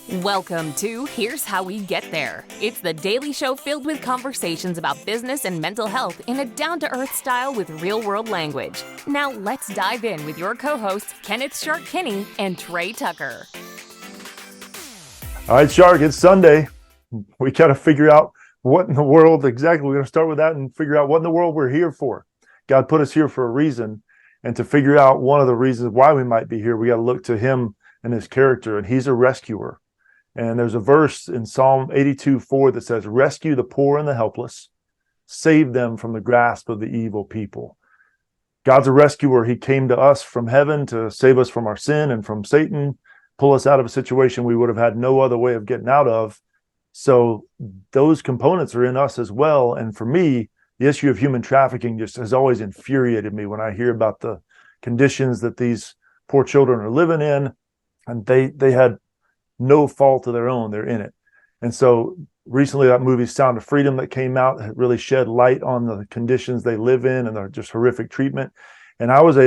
Welcome to Here's How We Get There. It's the daily show filled with conversations about business and mental health in a down-to-earth style with real-world language. Now let's dive in with your co-hosts, Kenneth Shark Kinney and Trey Tucker. All right, Shark, it's Sunday. We got to figure out what in the world exactly. We're going to start with that and figure out what in the world we're here for. God put us here for a reason. And to figure out one of the reasons why we might be here, we got to look to him and his character. And he's a rescuer. And there's a verse in Psalm 82:4 that says, "Rescue the poor and the helpless, save them from the grasp of the evil people." God's a rescuer. He came to us from heaven to save us from our sin and from Satan, pull us out of a situation we would have had no other way of getting out of. So those components are in us as well. And for me, the issue of human trafficking just has always infuriated me when I hear about the conditions that these poor children are living in, and they had no fault of their own. They're in it. And so recently that movie Sound of Freedom that came out really shed light on the conditions they live in and their just horrific treatment. And I was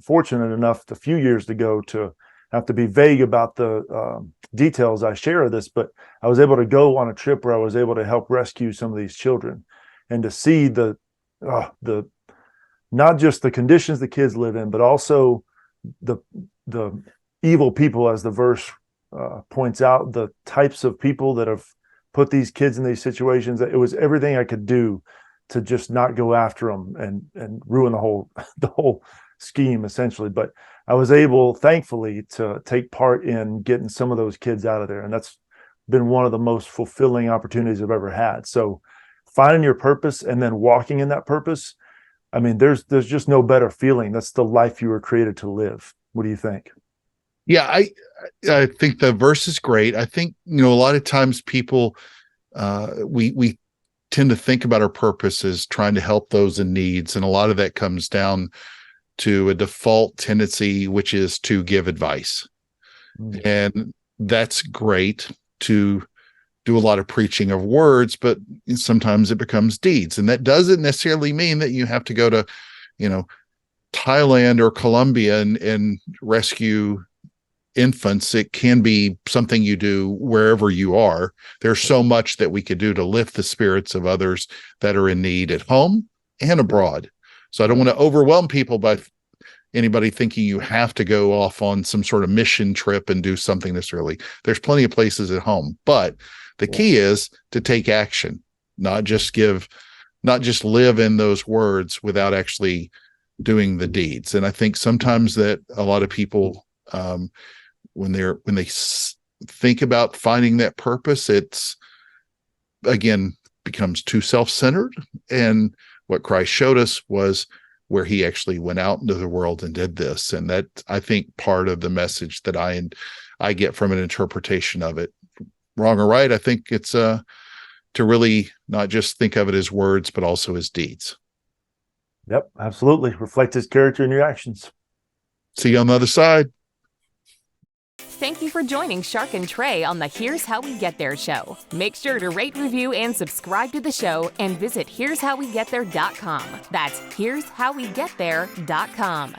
fortunate enough a few years ago to have to be vague about the details I share of this, but I was able to go on a trip where I was able to help rescue some of these children and to see the not just the conditions the kids live in, but also the evil people, as the verse points out, the types of people that have put these kids in these situations. It was everything I could do to just not go after them and ruin the whole scheme, essentially. But I was able, thankfully, to take part in getting some of those kids out of there. And that's been one of the most fulfilling opportunities I've ever had. So finding your purpose and then walking in that purpose, I mean, there's just no better feeling. That's the life you were created to live. What do you think? Yeah, I think the verse is great. I think, a lot of times people, we tend to think about our purpose as trying to help those in needs. And a lot of that comes down to a default tendency, which is to give advice. And that's great to do a lot of preaching of words, but sometimes it becomes deeds. And that doesn't necessarily mean that you have to go to, Thailand or Colombia and rescue infants. It can be something you do wherever you are. There's so much that we could do to lift the spirits of others that are in need at home and abroad. So I don't want to overwhelm people by anybody thinking you have to go off on some sort of mission trip and do something necessarily. There's plenty of places at home, but the key is to take action, not just live in those words without actually doing the deeds. And I think sometimes that a lot of people, when they think about finding that purpose, it's again becomes too self-centered. And what Christ showed us was where he actually went out into the world and did this. And that, I think, part of the message that I get from an interpretation of it, wrong or right, I think it's to really not just think of it as words, but also as deeds. Yep, absolutely. Reflect his character in your actions. See you on the other side. Thank you for joining Shark and Trey on the Here's How We Get There show. Make sure to rate, review, and subscribe to the show and visit here'showwegetthere.com. That's here'showwegetthere.com.